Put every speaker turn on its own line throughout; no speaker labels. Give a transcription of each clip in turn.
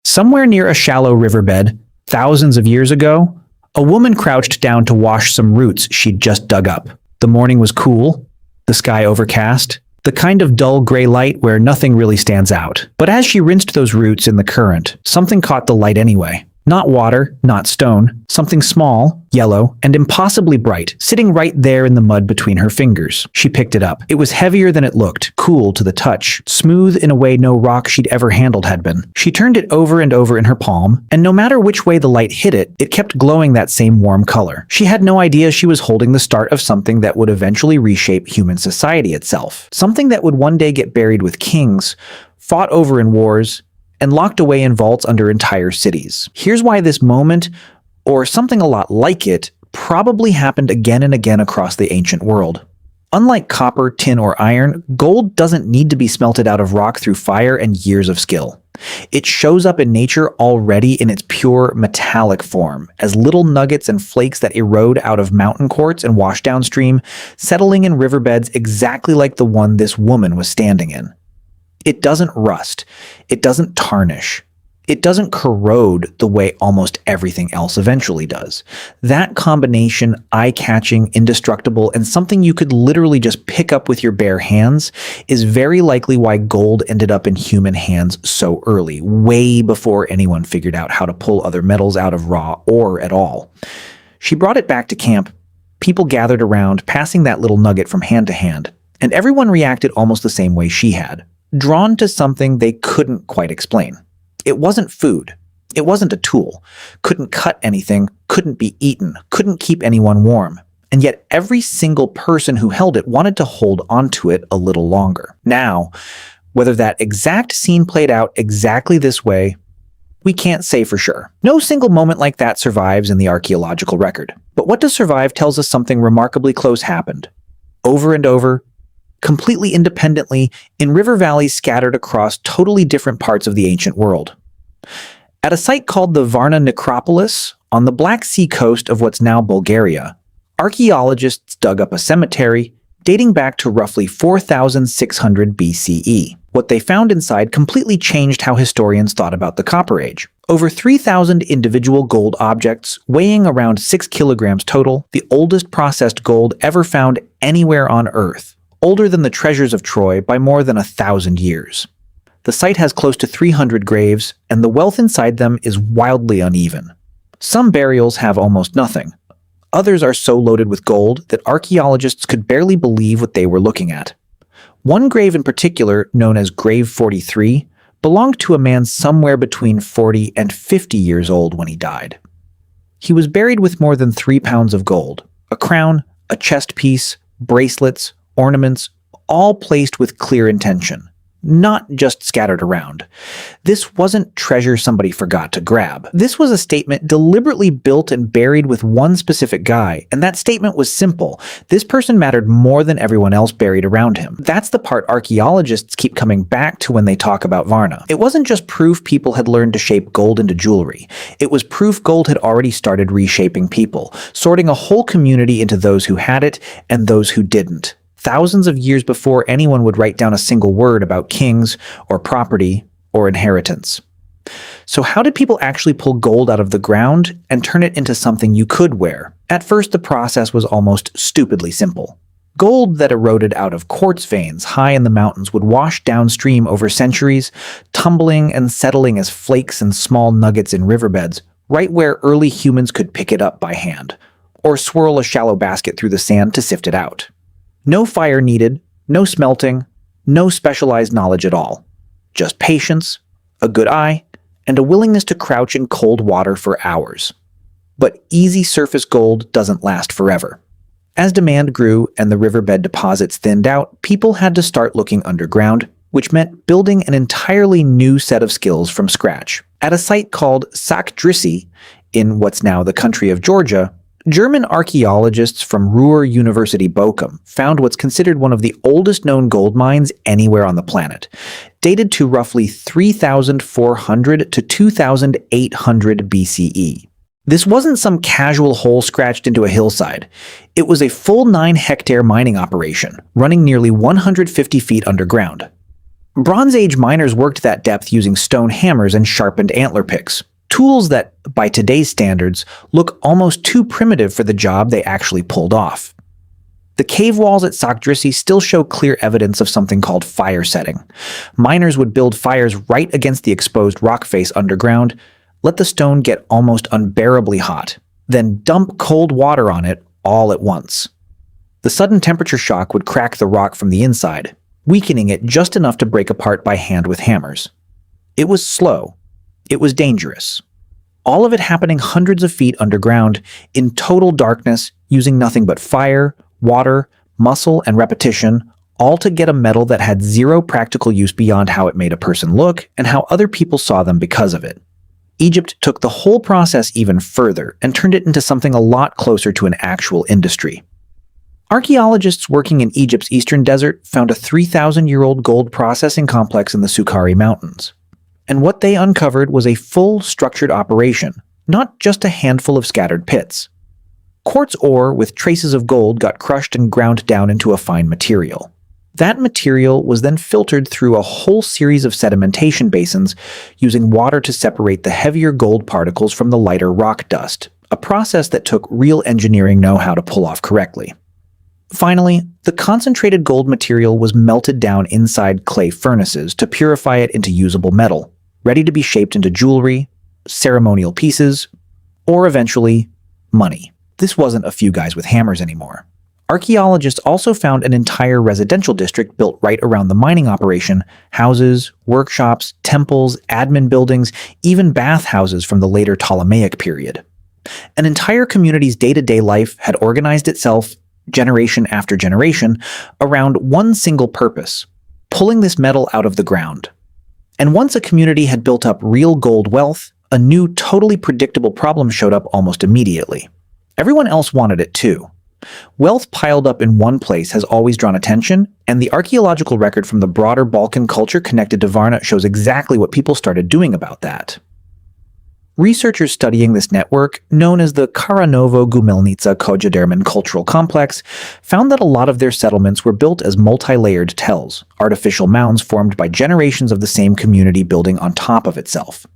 Somewhere near a shallow riverbed, thousands of years ago, a woman crouched down to wash some roots she'd just dug up. The morning was cool, the sky overcast, the kind of dull gray light where nothing really stands out. But as she rinsed those roots in the current, something caught the light anyway. Not water, not stone, something small, yellow, and impossibly bright, sitting right there in the mud between her fingers. She picked it up. It was heavier than it looked, cool to the touch, smooth in a way no rock she'd ever handled had been. She turned it over and over in her palm, and no matter which way the light hit it, it kept glowing that same warm color. She had no idea she was holding the start of something that would eventually reshape human society itself. Something that would one day get buried with kings, fought over in wars, and locked away in vaults under entire cities. Here's why this moment, or something a lot like it, probably happened again and again across the ancient world. Unlike copper, tin, or iron, gold doesn't need to be smelted out of rock through fire and years of skill. It shows up in nature already in its pure metallic form, as little nuggets and flakes that erode out of mountain quartz and wash downstream, settling in riverbeds exactly like the one this woman was standing in. It doesn't rust. It doesn't tarnish. It doesn't corrode the way almost everything else eventually does. That combination, eye-catching, indestructible, and something you could literally just pick up with your bare hands, is very likely why gold ended up in human hands so early, way before anyone figured out how to pull other metals out of raw ore at all. She brought it back to camp. People gathered around, passing that little nugget from hand to hand, and everyone reacted almost the same way she had. Drawn to something they couldn't quite explain. It wasn't food. It wasn't a tool. Couldn't cut anything, couldn't be eaten, couldn't keep anyone warm. And yet every single person who held it wanted to hold onto it a little longer. Now, whether that exact scene played out exactly this way, we can't say for sure. No single moment like that survives in the archaeological record. But what does survive tells us something remarkably close happened. Over and over, completely independently, in river valleys scattered across totally different parts of the ancient world. At a site called the Varna Necropolis, on the Black Sea coast of what's now Bulgaria, archaeologists dug up a cemetery dating back to roughly 4,600 BCE. What they found inside completely changed how historians thought about the Copper Age. Over 3,000 individual gold objects, weighing around 6 kilograms total, the oldest processed gold ever found anywhere on Earth. Older than the treasures of Troy by more than 1,000 years. The site has close to 300 graves, and the wealth inside them is wildly uneven. Some burials have almost nothing. Others are so loaded with gold that archaeologists could barely believe what they were looking at. One grave in particular, known as Grave 43, belonged to a man somewhere between 40 and 50 years old when he died. He was buried with more than 3 pounds of gold, a crown, a chest piece, bracelets, ornaments, all placed with clear intention, not just scattered around. This wasn't treasure somebody forgot to grab. This was a statement deliberately built and buried with one specific guy, and that statement was simple. This person mattered more than everyone else buried around him. That's the part archaeologists keep coming back to when they talk about Varna. It wasn't just proof people had learned to shape gold into jewelry. It was proof gold had already started reshaping people, sorting a whole community into those who had it and those who didn't. Thousands of years before anyone would write down a single word about kings or property or inheritance. So how did people actually pull gold out of the ground and turn it into something you could wear? At first, the process was almost stupidly simple. Gold that eroded out of quartz veins high in the mountains would wash downstream over centuries, tumbling and settling as flakes and small nuggets in riverbeds, right where early humans could pick it up by hand, or swirl a shallow basket through the sand to sift it out. No fire needed, no smelting, no specialized knowledge at all. Just patience, a good eye, and a willingness to crouch in cold water for hours. But easy surface gold doesn't last forever. As demand grew and the riverbed deposits thinned out, people had to start looking underground, which meant building an entirely new set of skills from scratch. At a site called Sakdrissi, in what's now the country of Georgia, German archaeologists from Ruhr University Bochum found what's considered one of the oldest known gold mines anywhere on the planet, dated to roughly 3,400 to 2,800 BCE. This wasn't some casual hole scratched into a hillside. It was a full 9-hectare mining operation, running nearly 150 feet underground. Bronze Age miners worked that depth using stone hammers and sharpened antler picks, tools that, by today's standards, look almost too primitive for the job they actually pulled off. The cave walls at Sakdrissi still show clear evidence of something called fire setting. Miners would build fires right against the exposed rock face underground, let the stone get almost unbearably hot, then dump cold water on it all at once. The sudden temperature shock would crack the rock from the inside, weakening it just enough to break apart by hand with hammers. It was slow. It was dangerous. All of it happening hundreds of feet underground, in total darkness, using nothing but fire, water, muscle, and repetition, all to get a metal that had zero practical use beyond how it made a person look and how other people saw them because of it. Egypt took the whole process even further and turned it into something a lot closer to an actual industry. Archaeologists working in Egypt's eastern desert found a 3,000-year-old gold processing complex in the Sukari Mountains. And what they uncovered was a full, structured operation, not just a handful of scattered pits. Quartz ore with traces of gold got crushed and ground down into a fine material. That material was then filtered through a whole series of sedimentation basins using water to separate the heavier gold particles from the lighter rock dust, a process that took real engineering know-how to pull off correctly. Finally, the concentrated gold material was melted down inside clay furnaces to purify it into usable metal, ready to be shaped into jewelry, ceremonial pieces, or eventually, money. This wasn't a few guys with hammers anymore. Archaeologists also found an entire residential district built right around the mining operation: houses, workshops, temples, admin buildings, even bathhouses from the later Ptolemaic period. An entire community's day-to-day life had organized itself, generation after generation, around one single purpose: pulling this metal out of the ground. And once a community had built up real gold wealth, a new, totally predictable problem showed up almost immediately. Everyone else wanted it too. Wealth piled up in one place has always drawn attention, and the archaeological record from the broader Balkan culture connected to Varna shows exactly what people started doing about that. Researchers studying this network, known as the Karanovo-Gumelnica-Kojaderman cultural complex, found that a lot of their settlements were built as multi-layered tells, artificial mounds formed by generations of the same community building on top of itself.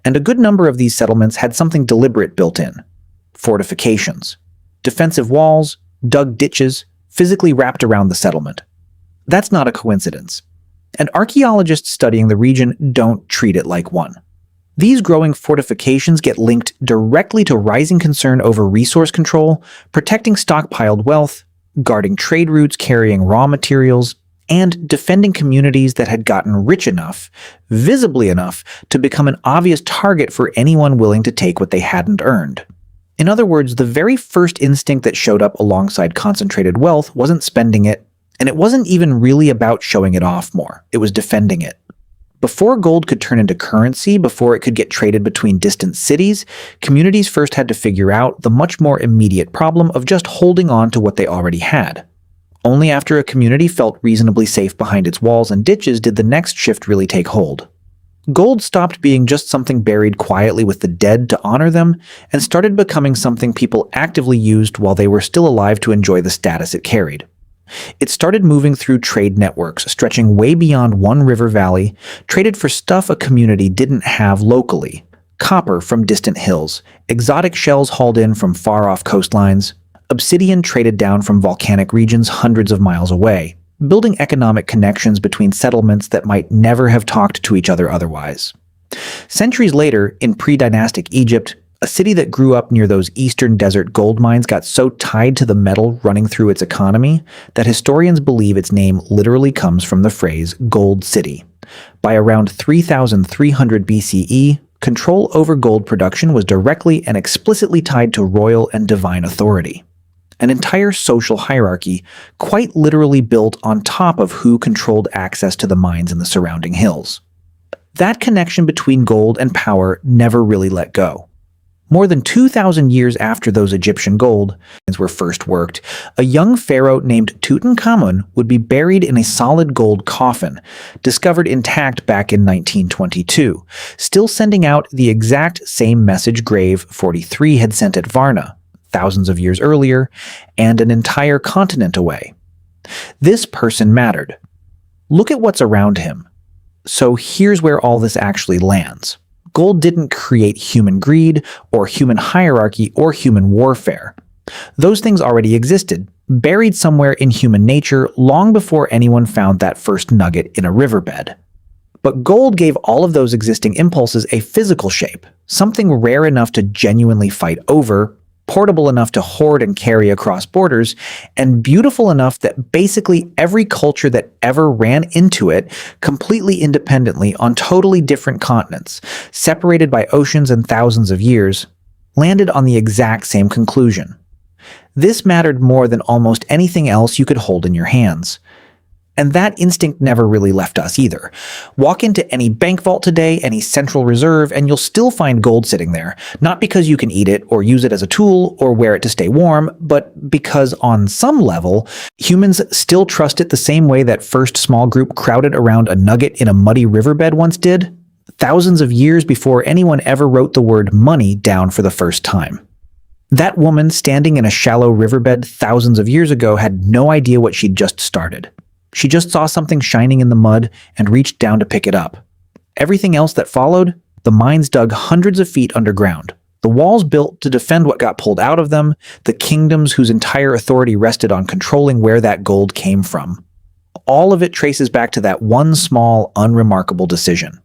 And a good number of these settlements had something deliberate built in: fortifications. Defensive walls, dug ditches, physically wrapped around the settlement. That's not a coincidence. And archaeologists studying the region don't treat it like one. These growing fortifications get linked directly to rising concern over resource control, protecting stockpiled wealth, guarding trade routes carrying raw materials, and defending communities that had gotten rich enough, visibly enough, to become an obvious target for anyone willing to take what they hadn't earned. In other words, the very first instinct that showed up alongside concentrated wealth wasn't spending it, and it wasn't even really about showing it off more. It was defending it. Before gold could turn into currency, before it could get traded between distant cities, communities first had to figure out the much more immediate problem of just holding on to what they already had. Only after a community felt reasonably safe behind its walls and ditches did the next shift really take hold. Gold stopped being just something buried quietly with the dead to honor them, and started becoming something people actively used while they were still alive to enjoy the status it carried. It started moving through trade networks stretching way beyond one river valley, traded for stuff a community didn't have locally: copper from distant hills, exotic shells hauled in from far-off coastlines, obsidian traded down from volcanic regions hundreds of miles away, building economic connections between settlements that might never have talked to each other otherwise. Centuries later, in pre-dynastic Egypt, a city that grew up near those eastern desert gold mines got so tied to the metal running through its economy that historians believe its name literally comes from the phrase Gold City. By around 3,300 BCE, control over gold production was directly and explicitly tied to royal and divine authority. An entire social hierarchy quite literally built on top of who controlled access to the mines in the surrounding hills. That connection between gold and power never really let go. More than 2,000 years after those Egyptian gold mines were first worked, a young pharaoh named Tutankhamun would be buried in a solid gold coffin, discovered intact back in 1922, still sending out the exact same message Grave 43 had sent at Varna, thousands of years earlier, and an entire continent away. This person mattered. Look at what's around him. So here's where all this actually lands. Gold didn't create human greed, or human hierarchy, or human warfare. Those things already existed, buried somewhere in human nature long before anyone found that first nugget in a riverbed. But gold gave all of those existing impulses a physical shape, something rare enough to genuinely fight over, portable enough to hoard and carry across borders, and beautiful enough that basically every culture that ever ran into it completely independently on totally different continents, separated by oceans and thousands of years, landed on the exact same conclusion. This mattered more than almost anything else you could hold in your hands. And that instinct never really left us either. Walk into any bank vault today, any central reserve, and you'll still find gold sitting there. Not because you can eat it or use it as a tool or wear it to stay warm, but because on some level, humans still trust it the same way that first small group crowded around a nugget in a muddy riverbed once did, thousands of years before anyone ever wrote the word money down for the first time. That woman standing in a shallow riverbed thousands of years ago had no idea what she'd just started. She just saw something shining in the mud and reached down to pick it up. Everything else that followed, the mines dug hundreds of feet underground, the walls built to defend what got pulled out of them, the kingdoms whose entire authority rested on controlling where that gold came from. All of it traces back to that one small, unremarkable decision.